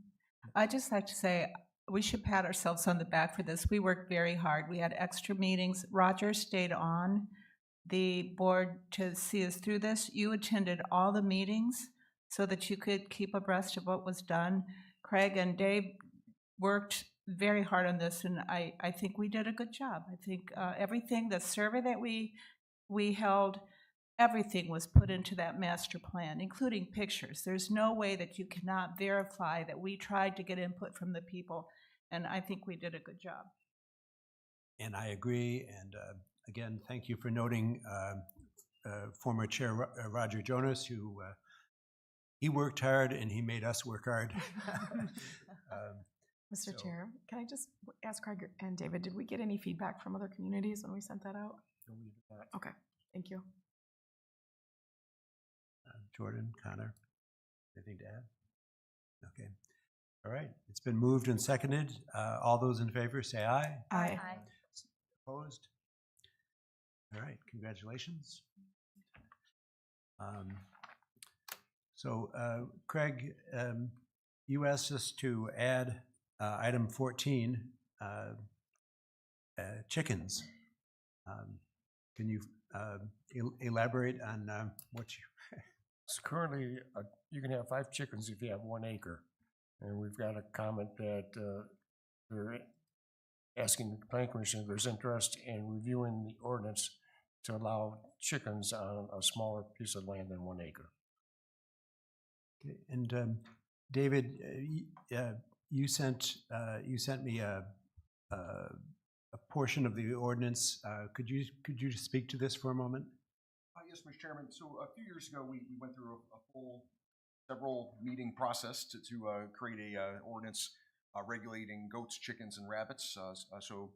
I'd just like to say we should pat ourselves on the back for this. We worked very hard. We had extra meetings. Roger stayed on the board to see us through this. You attended all the meetings so that you could keep abreast of what was done. Craig and Dave worked very hard on this, and I think we did a good job. I think everything, the survey that we held, everything was put into that master plan, including pictures. There's no way that you cannot verify that we tried to get input from the people, and I think we did a good job. And I agree, and again, thank you for noting former Chair Roger Jonas, who he worked hard and he made us work hard. Mr. So- Chair, can I just ask Craig and David, did we get any feedback from other communities when we sent that out? Okay, thank you. Jordan, Connor, anything to add? Okay. All right, it's been moved and seconded. All those in favor say aye. Aye. Opposed? All right, congratulations. So Craig, you asked us to add item 14, chickens. Can you elaborate on what you? So currently, you can have 5 chickens if you have 1 acre. And we've got a comment that they're asking the planning commission if there's interest in reviewing the ordinance to allow chickens on a smaller piece of land than 1 acre. Okay, and David, you sent me a portion of the ordinance. Could you speak to this for a moment? Yes, Mr. Chairman. So a few years ago, we went through a full several meeting process to create a ordinance regulating goats, chickens, and rabbits, so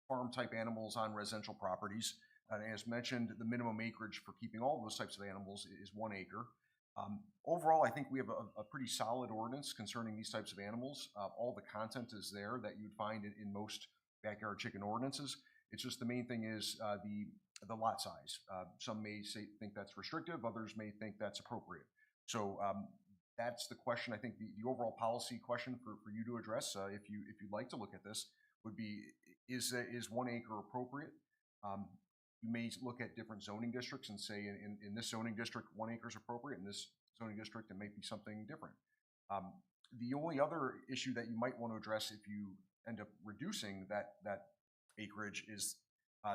farm-type animals on residential properties. And as mentioned, the minimum acreage for keeping all of those types of animals is 1 acre. Overall, I think we have a pretty solid ordinance concerning these types of animals. All the content is there that you'd find in most backyard chicken ordinances. It's just the main thing is the lot size. Some may think that's restrictive, others may think that's appropriate. So that's the question. I think the overall policy question for you to address, if you'd like to look at this, would be is 1 acre appropriate? You may look at different zoning districts and say in this zoning district 1 acre is appropriate. In this zoning district it might be something different. The only other issue that you might want to address if you end up reducing that acreage is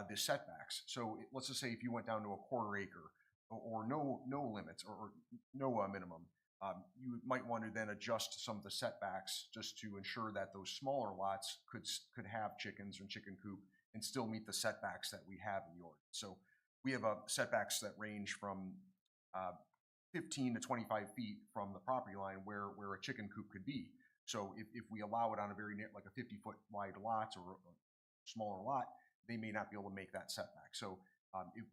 the setbacks. So let's just say if you went down to a 1/4 acre or no limits or no minimum, you might want to then adjust some of the setbacks just to ensure that those smaller lots could have chickens and chicken coop and still meet the setbacks that we have in the ordinance. So we have setbacks that range from 15 to 25 feet from the property line where a chicken coop could be. So if we allow it on a very like a 50-foot wide lot or a smaller lot, they may not be able to make that setback. So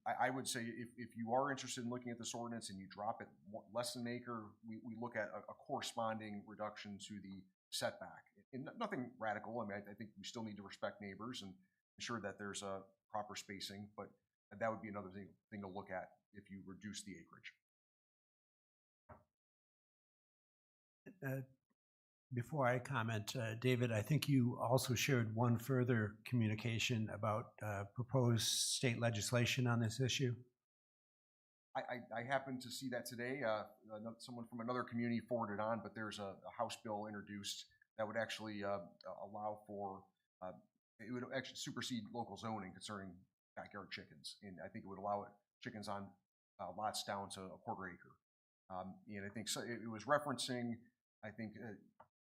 I would say if you are interested in looking at this ordinance and you drop it less than an acre, we look at a corresponding reduction to the setback. And nothing radical. I mean, I think we still need to respect neighbors and ensure that there's a proper spacing, but that would be another thing to look at if you reduce the acreage. Before I comment, David, I think you also shared one further communication about proposed state legislation on this issue. I happened to see that today. Someone from another community forwarded on, but there's a House bill introduced that would actually allow for, it would actually supersede local zoning concerning backyard chickens. And I think it would allow chickens on lots down to a 1/4 acre. And I think so, it was referencing, I think,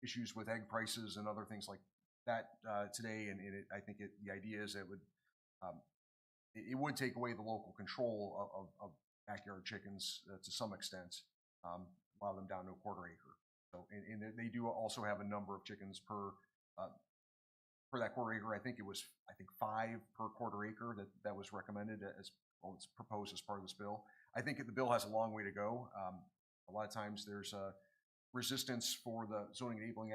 issues with egg prices and other things like that today. And I think the idea is it would take away the local control of backyard chickens to some extent, allow them down to a 1/4 acre. So, and they do also have a number of chickens per that 1/4 acre. I think it was 5 per 1/4 acre that was recommended as well. It's proposed as part of this bill. I think the bill has a long way to go. A lot of times there's resistance for the zoning enabling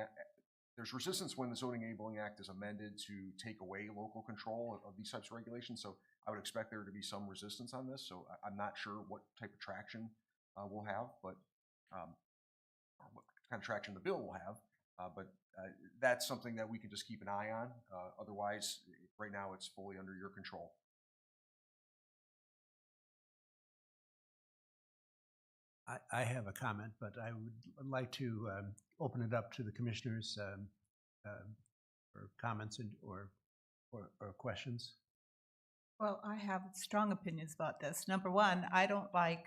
there's resistance when the Zoning Enabling Act is amended to take away local control of these types of regulations. So I would expect there to be some resistance on this. So I'm not sure what type of traction we'll have, but or what kind of traction the bill will have. But that's something that we can just keep an eye on. Otherwise, right now it's fully under your control. I have a comment, but I would like to open it up to the commissioners for comments or questions. Well, I have strong opinions about this. Number one, I don't like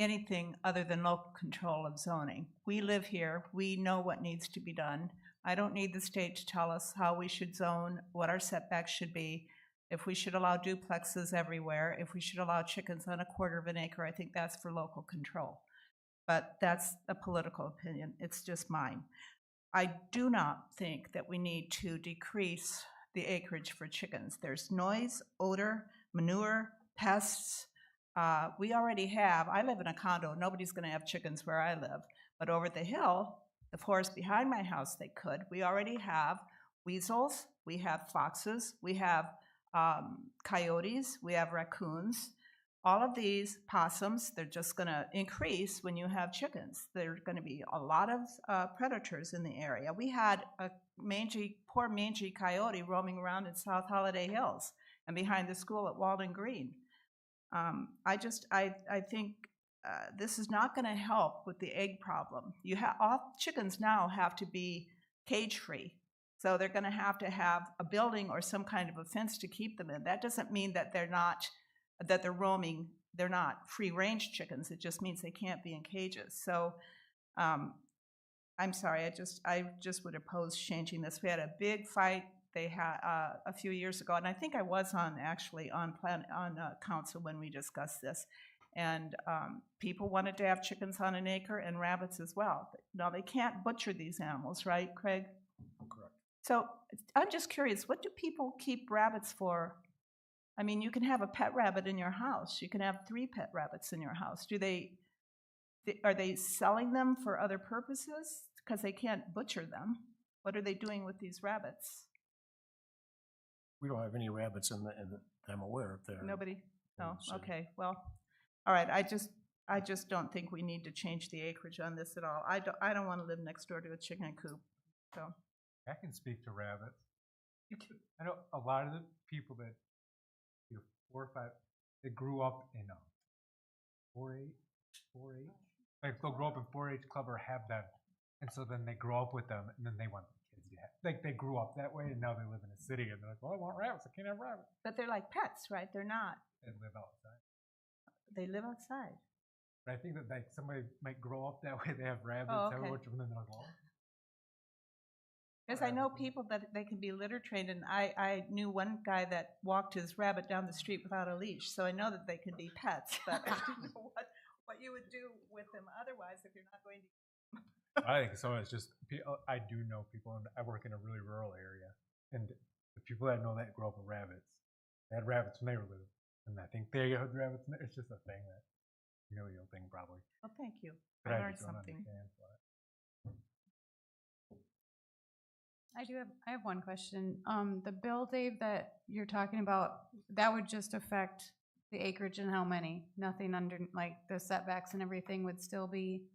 anything other than local control of zoning. We live here. We know what needs to be done. I don't need the state to tell us how we should zone, what our setbacks should be, if we should allow duplexes everywhere, if we should allow chickens on a quarter of an acre. I think that's for local control. But that's a political opinion. It's just mine. I do not think that we need to decrease the acreage for chickens. There's noise, odor, manure, pests. We already have, I live in a condo, nobody's gonna have chickens where I live, but over the hill, the forest behind my house, they could. We already have weasels, we have foxes, we have coyotes, we have raccoons. All of these possums, they're just gonna increase when you have chickens. There are gonna be a lot of predators in the area. We had a poor mangy coyote roaming around in South Holiday Hills and behind the school at Walden Green. I think this is not gonna help with the egg problem. All chickens now have to be cage-free. So they're gonna have to have a building or some kind of a fence to keep them in. That doesn't mean that they're roaming, they're not free-range chickens. It just means they can't be in cages. So I'm sorry, I just would oppose changing this. We had a big fight they had a few years ago, and I think I was on council when we discussed this. And people wanted to have chickens on an acre and rabbits as well. Now they can't butcher these animals, right, Craig? Correct. So I'm just curious, what do people keep rabbits for? I mean, you can have a pet rabbit in your house. You can have 3 pet rabbits in your house. Are they selling them for other purposes? Because they can't butcher them. What are they doing with these rabbits? We don't have any rabbits in that I'm aware of there. Nobody? No, So- okay, well, all right, I just don't think we need to change the acreage on this at all. I don't want to live next door to a chicken coop, so. I can speak to rabbits. I know a lot of the people that, 4 or 5, they grew up in 4-H, like they'll grow up in 4-H club or have them, and so then they grow up with them, and then they want the kids to have, like they grew up that way, and now they live in a city, and they're like, well, I want rabbits, I can't have rabbits. But they're like pets, right? They're not. They live outside. They live outside. But I think that like somebody might grow up that way, they have rabbits, Oh, have a okay. bunch of them, and they're like, well, Because I know people that they can be litter trained, and I knew one guy that walked his rabbit down the street without a leash, so I know that they can be pets, but I don't know what you would do with them otherwise if you're not going to. I think so. It's just I do know people, and I work in a really rural area, and the people that I know that grow up with rabbits, they had rabbits when they were little, and I think they had rabbits. And it's just a thing that familial thing probably. Well, thank you. But I learned just don't something. understand why. I have one question. The bill, Dave, that you're talking about, that would just affect the acreage and how many? Nothing under, like, the setbacks and everything would still be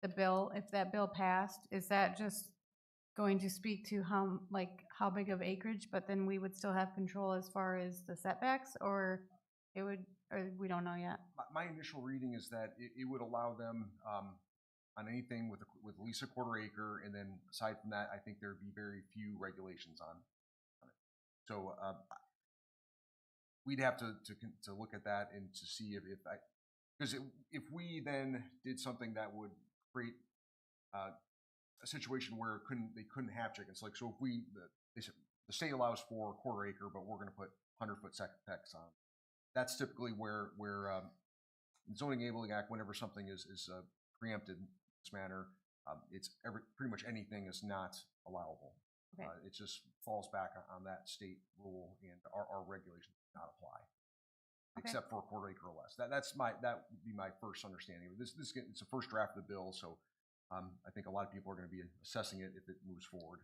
the bill, if that bill passed? Is that just going to speak to how big of acreage, but then we would still have control as far as the setbacks, or it would, or we don't know yet? My initial reading is that it would allow them on anything with at least a quarter acre, and then aside from that, I think there'd be very few regulations on it. So we'd have to look at that and to see because if we then did something that would create a situation where they couldn't have chickens, like so if the state allows for a quarter acre, but we're going to put 100-foot setbacks on. That's typically where the Zoning Enabling Act, whenever something is preempted in this manner, it's pretty much anything is not allowable. Okay. It just falls back on that state rule, and our regulations do not apply, except for a quarter acre or less. That would be my first understanding. It's the first draft of the bill, so I think a lot of people are going to be assessing it if it moves forward.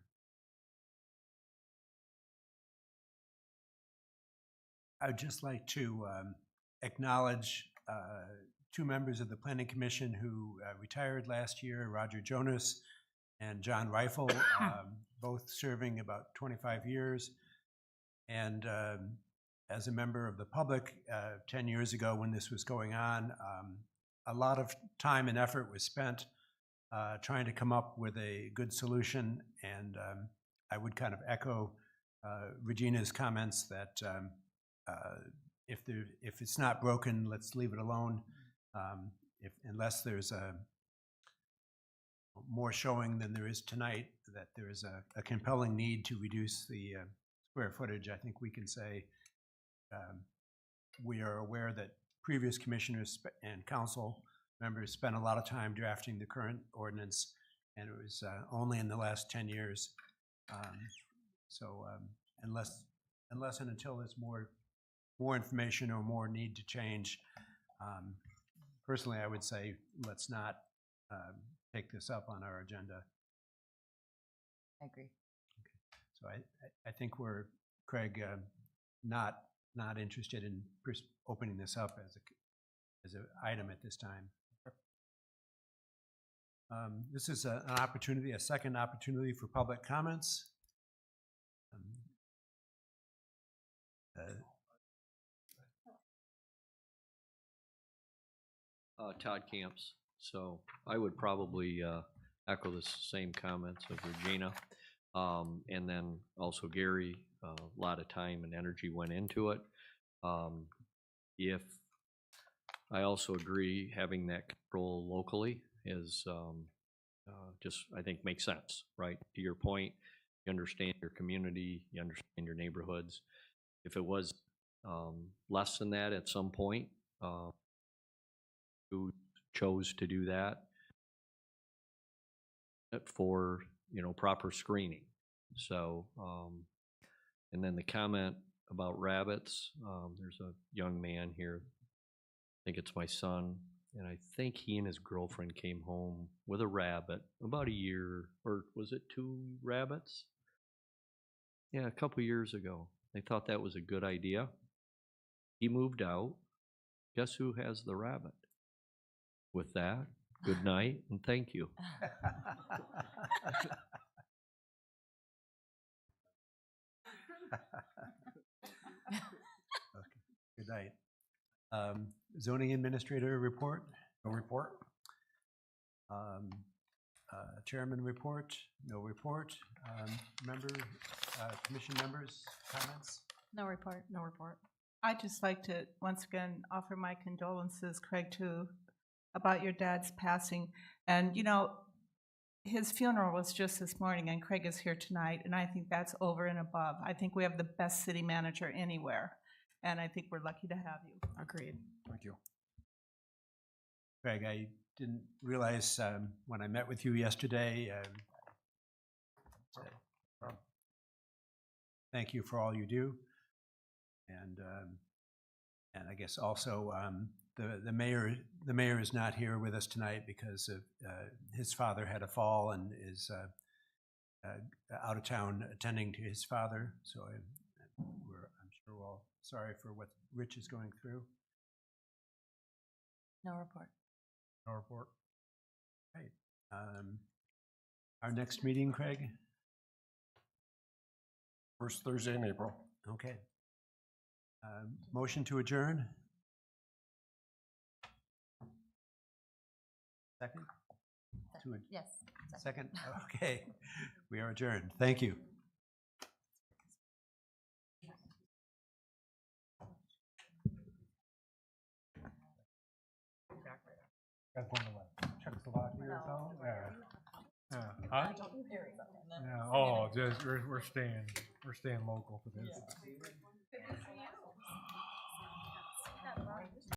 I'd just like to acknowledge two members of the Planning Commission who retired last year, Roger Jonas and John Reifel, both serving about 25 years. And as a member of the public, 10 years ago when this was going on, a lot of time and effort was spent trying to come up with a good solution. And I would kind of echo Regina's comments that if it's not broken, let's leave it alone. Unless there's more showing than there is tonight, that there is a compelling need to reduce the square footage, I think we can say we are aware that previous commissioners and council members spent a lot of time drafting the current ordinance, and it was only in the last 10 years. Unless and until there's more information or more need to change, personally, I would say let's not take this up on our agenda. I agree. So I think we're, Craig, not interested in opening this up as an item at this time. This is an opportunity, a second opportunity for public comments. Todd Camps. So I would probably echo the same comments of Regina. And then also Gary, a lot of time and energy went into it. If I also agree having that control locally is just, I think, makes sense, right? To your point, you understand your community, you understand your neighborhoods. If it was less than that at some point, who chose to do that for, proper screening. So, and then the comment about rabbits, there's a young man here, I think it's my son, and I think he and his girlfriend came home with a rabbit about a year, or was it 2 rabbits? Yeah, a couple years ago. They thought that was a good idea. He moved out. Guess who has the rabbit? With that, good night and thank you. Okay. Good night. Zoning administrator report? No report? Chairman report? No report. Commission members, comments? No report. No report. I'd just like to once again offer my condolences, Craig, about your dad's passing. And his funeral was just this morning, and Craig is here tonight, and I think that's over and above. I think we have the best city manager anywhere, and I think we're lucky to have you. Agreed. Thank you. Craig, I didn't realize when I met with you yesterday, thank you for all you do. And I guess also the mayor is not here with us tonight because of his father had a fall and is out of town attending to his father. So I'm sure we're all sorry for what Rich is going through. No report. No report. Right. Our next meeting, Craig? First Thursday in April. Okay. Motion to adjourn? Second? Yes. Second? Okay. We are adjourned. Thank you. That's one of the Czechoslovakia or something? Yeah. Huh? Yeah. Oh, just we're staying local for this.